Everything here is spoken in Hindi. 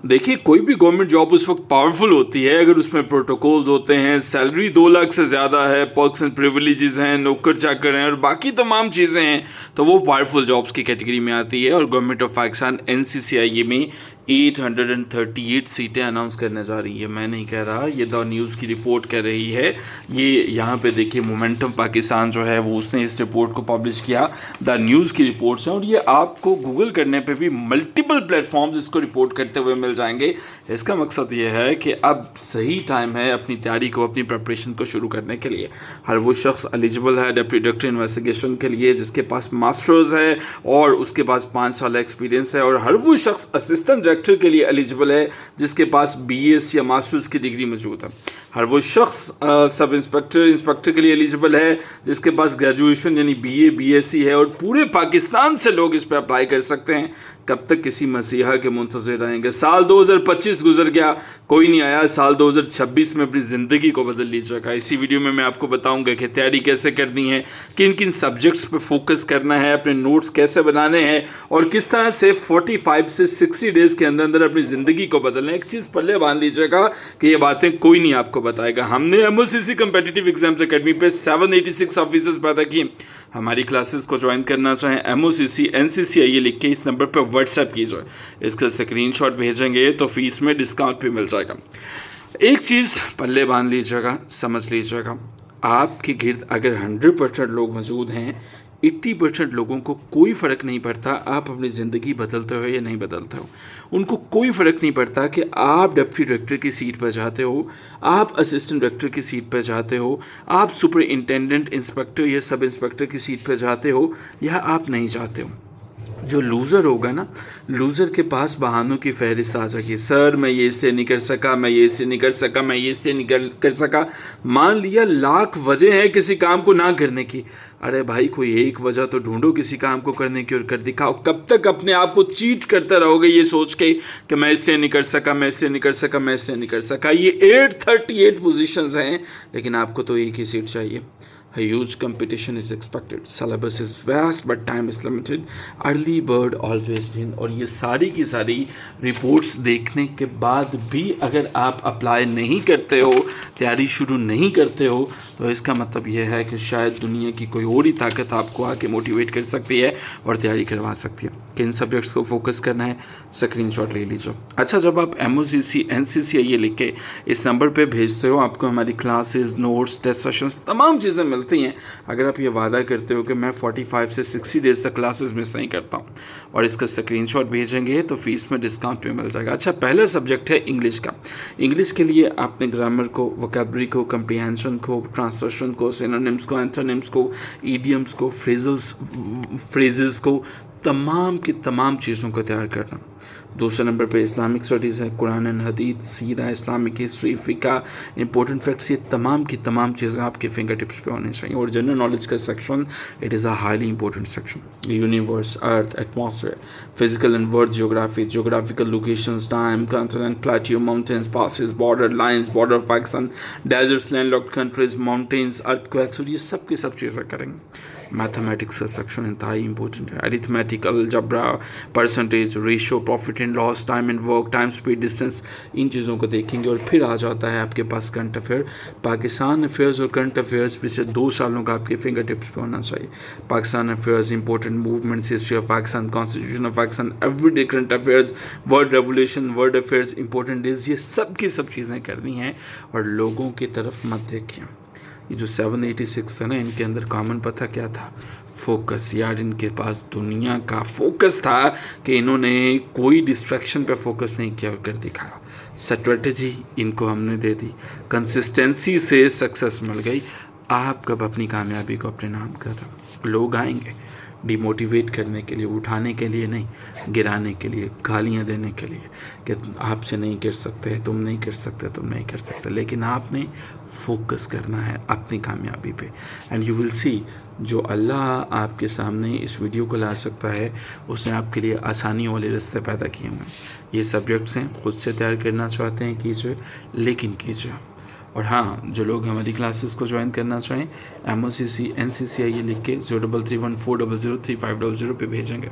देखिए, कोई भी गवर्नमेंट जॉब उस वक्त पावरफुल होती है अगर उसमें प्रोटोकॉल्स होते हैं, सैलरी 2 लाख से ज़्यादा है, पर्क्स एंड प्रिविलेजेस हैं, नौकर चाकर हैं और बाकी तमाम चीज़ें हैं, तो वो पावरफुल जॉब्स की कैटेगरी में आती है। और गवर्नमेंट ऑफ पाकिस्तान NCCIE में 838 सीटें अनाउंस करने जा रही है। मैं नहीं कह रहा, ये द न्यूज़ की रिपोर्ट कह रही है। ये यहाँ पे देखिए, मोमेंटम पाकिस्तान जो है वो उसने इस रिपोर्ट को पब्लिश किया। द न्यूज़ की रिपोर्ट्स हैं और ये आपको गूगल करने पे भी मल्टीपल प्लेटफॉर्म्स इसको रिपोर्ट करते हुए मिल जाएंगे। इसका मकसद ये है कि अब सही टाइम है अपनी तैयारी को, अपनी प्रिपरेशन को शुरू करने के लिए। हर वो शख्स एलिजिबल है डिप्टी डायरेक्टर इन्वेस्टिगेशन के लिए जिसके पास मास्टर्स है और उसके पास 5 साल एक्सपीरियंस है, और हर वो शख्स असिस्टेंट डायरेक्टर के लिए एलिजिबल है जिसके पास BS या मास्टर्स की डिग्री मौजूद है। हर वो शख्स सब इंस्पेक्टर के लिए एलिजिबल है जिसके पास ग्रेजुएशन यानी BA BSc है, और पूरे पाकिस्तान से लोग इस पर अप्लाई कर सकते हैं। कब तक किसी मसीहा के मुंतज़िर रहेंगे? साल 2025 गुजर गया, कोई नहीं आया। साल 2026 में अपनी ज़िंदगी को बदल लीजिएगा। इसी वीडियो में मैं आपको बताऊंगा कि तैयारी कैसे करनी है, किन किन सब्जेक्ट्स पे फोकस करना है, अपने नोट्स कैसे बनाने हैं और किस तरह से 45 से 60 डेज़ के अंदर अंदर अपनी ज़िंदगी को बदलना है। एक चीज़ पल्ले बांध लीजिएगा कि ये बातें कोई नहीं आपको बताएगा। हमने MOCC कम्पिटिटिव एग्जाम्स अकेडमी पे 786 ऑफिसर्स पैदा किए। हमारी क्लासेस को ज्वाइन करना चाहें MOCC NCCIE लिख के इस नंबर पर व्हाट्सएप कीजिए। इसका स्क्रीनशॉट भेजेंगे तो फीस में डिस्काउंट भी मिल जाएगा। एक चीज़ पल्ले बांध लीजिएगा, समझ लीजिएगा, आपके गिर्द अगर 100% लोग मौजूद हैं, 80% लोगों को कोई फ़र्क नहीं पड़ता आप अपनी ज़िंदगी बदलते हो या नहीं बदलते हो। उनको कोई फ़र्क नहीं पड़ता कि आप डिप्टी डायरेक्टर की सीट पर जाते हो, आप असिस्टेंट डायरेक्टर की सीट पर जाते हो, आप सुपरिंटेंडेंट इंस्पेक्टर या सब इंस्पेक्टर की सीट पर जाते हो या आप नहीं जाते हो। जो लूज़र होगा ना, लूज़र के पास बहानों की फहरिस्त आ जाएगी। सर मैं ये इससे नहीं कर सका, मैं ये इससे नहीं कर सका, मैं ये इससे नहीं कर सका। मान लिया लाख वजह है किसी काम को ना करने की। अरे भाई, कोई एक वजह तो ढूंढो किसी काम को करने की और कर दिखाओ। कब तक अपने आप को चीट करते रहोगे ये सोच के कि मैं इससे नहीं कर सका, मैं इससे नहीं कर सका, मैं इससे नहीं कर सका। ये 838 पोजीशंस हैं लेकिन आपको तो एक ही सीट चाहिए। A huge competition is expected. Syllabus is vast but time is limited. Early bird always win. और ये सारी की सारी रिपोर्ट्स देखने के बाद भी अगर आप अप्लाई नहीं करते हो, तैयारी शुरू नहीं करते हो, तो इसका मतलब यह है कि शायद दुनिया की कोई और ही ताकत आपको आके मोटिवेट कर सकती है और तैयारी करवा सकती है। किन सब्जेक्ट्स को फोकस करना है, स्क्रीनशॉट ले लीजिए। अच्छा, जब आप MOCC NCCIE लिख के इस नंबर पे भेजते हो, आपको हमारी क्लासेस, नोट्स, टेस्ट सेशंस, तमाम चीज़ें मिलती हैं। अगर आप ये वादा करते हो कि मैं 45 से 60 डेज तक क्लासेस मिस नहीं करता हूँ और इसका स्क्रीनशॉट भेजेंगे तो फीस में डिस्काउंट भी मिल जाएगा। अच्छा, पहला सब्जेक्ट है इंग्लिश का। इंग्लिश के लिए आपने ग्रामर को, वोकैबुलरी को, कंप्रीहेंशन को, ट्रांसलेशन को, सिनोनिम्स को, एंटोनिम्स को, ईडियम्स को, फ्रेजेस को, तमाम की तमाम चीज़ों को तैयार करना। दूसरे नंबर पे इस्लामिक स्टडीज़ है, कुरान एंड हदीस, सीरा, इस्लामिक हिस्ट्री, फ़िक़्ह, इंपॉर्टेंट फैक्ट्स, ये तमाम की तमाम चीज़ें आपके फिंगर टिप्स पे होनी चाहिए। और जनरल नॉलेज का section, it is a highly important section. Universe, earth, atmosphere, physical and world geography, geographical locations, time, continent, plateau, mountains, passes, border lines, border of Pakistan, deserts, landlocked countries, mountains, earthquakes, और ये सब की सब चीज़ें करेंगे। मैथमेटिक्स का सेक्शन इंतहाई इंपॉर्टेंट है। Arithmetic, algebra, percentage, ratio, profit and loss, time and work, time, speed, distance, इन चीज़ों को देखेंगे। और फिर आ जाता है आपके पास करंट अफेयर। पाकिस्तान अफेयर्स और करंट अफेयर्स पिछले 2 सालों का आपके फिंगर टिप्स पे होना चाहिए। Pakistan affairs, important movements, history of Pakistan, constitution of Pakistan, everyday current affairs, world revolution, world affairs, important days, ये सब की सब चीज़ें करनी हैं। और लोगों की तरफ मत देखिए। ये जो 786 था ना, इनके अंदर कॉमन पता क्या था? फोकस। यार, इनके पास दुनिया का फोकस था कि इन्होंने कोई डिस्ट्रैक्शन पे फोकस नहीं किया और कर दिखाया। स्ट्रेटजी इनको हमने दे दी, कंसिस्टेंसी से सक्सेस मिल गई। आप कब अपनी कामयाबी को अपने नाम कर रहे हो? लोग आएंगे डिमोटिवेट करने के लिए, उठाने के लिए नहीं, गिराने के लिए, गालियाँ देने के लिए कि आपसे नहीं कर सकते, तुम नहीं कर सकते, तुम नहीं कर सकते। लेकिन आपने फोकस करना है अपनी कामयाबी पे। एंड यू विल सी, जो अल्लाह आपके सामने इस वीडियो को ला सकता है, उसने आपके लिए आसानियों वाले रास्ते पैदा किए हुए हैं। ये सब्जेक्ट्स हैं, खुद से तैयार करना चाहते हैं कीजिए, लेकिन कीजिए। और हाँ, जो लोग हमारी क्लासेस को ज्वाइन करना चाहें, MOCC NCCIE लिख के 0331400350 पे भेजेंगे।